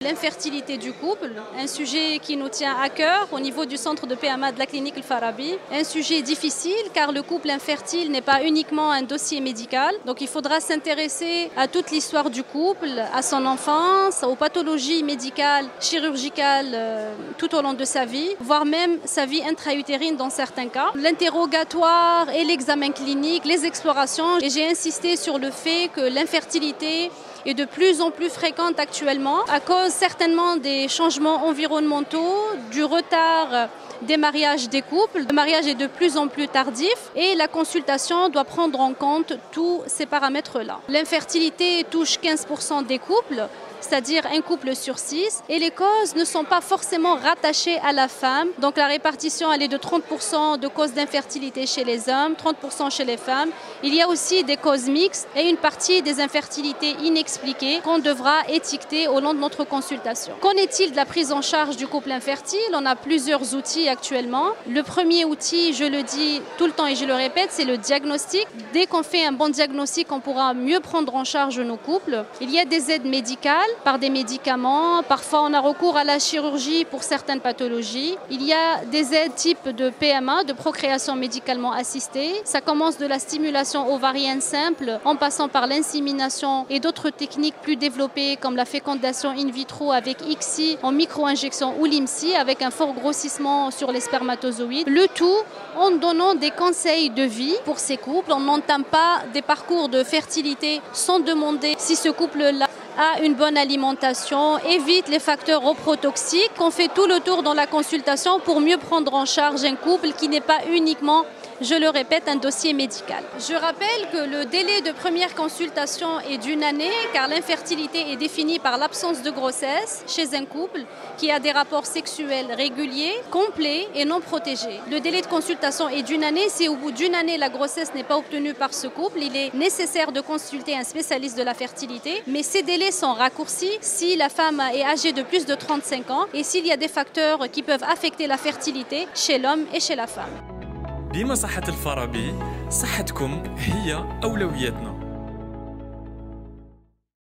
L'infertilité du couple, un sujet qui nous tient à cœur au niveau du centre de PMA de la clinique El Farabi. Un sujet difficile car le couple infertile n'est pas uniquement un dossier médical. Donc il faudra s'intéresser à toute l'histoire du couple, à son enfance, aux pathologies médicales, chirurgicales tout au long de sa vie, voire même sa vie intra-utérine dans certains cas. L'interrogatoire et l'examen clinique, les explorations. Et j'ai insisté sur le fait que l'infertilité est de plus en plus fréquente actuellement à cause certainement des changements environnementaux, du retard des mariages des couples. Le mariage est de plus en plus tardif et la consultation doit prendre en compte tous ces paramètres-là. L'infertilité touche 15% des couples, c'est-à-dire un couple sur 6, et les causes ne sont pas forcément rattachées à la femme. Donc la répartition elle est de 30% de causes d'infertilité chez les hommes, 30% chez les femmes. Il y a aussi des causes mixtes et une partie des infertilités inexpliquées qu'on devra étiqueter au long de notre consultation. Qu'en est-il de la prise en charge du couple infertile? On a plusieurs outils actuellement. Le premier outil, je le dis tout le temps et je le répète, c'est le diagnostic. Dès qu'on fait un bon diagnostic, on pourra mieux prendre en charge nos couples. Il y a des aides médicales par des médicaments. Parfois, on a recours à la chirurgie pour certaines pathologies. Il y a des aides type de PMA, de procréation médicalement assistée. Ça commence de la stimulation ovarienne simple en passant par l'insémination et d'autres techniques plus développées comme la fécondation in vitro avec ICSI en micro-injection ou l'IMSI avec un fort grossissement sur les spermatozoïdes. Le tout en donnant des conseils de vie pour ces couples. On n'entame pas des parcours de fertilité sans demander si ce couple-là a une bonne alimentation, évite les facteurs reprotoxiques. On fait tout le tour dans la consultation pour mieux prendre en charge un couple qui n'est pas uniquement, je le répète, un dossier médical. Je rappelle que le délai de première consultation est d'1 année car l'infertilité est définie par l'absence de grossesse chez un couple qui a des rapports sexuels réguliers, complets et non protégés. Le délai de consultation est d'1 année. Si au bout d'1 année la grossesse n'est pas obtenue par ce couple, il est nécessaire de consulter un spécialiste de la fertilité. Mais ces délais sont raccourcis si la femme est âgée de plus de 35 ans et s'il y a des facteurs qui peuvent affecter la fertilité chez l'homme et chez la femme. بمصحة الفارابي صحتكم هي أولوياتنا.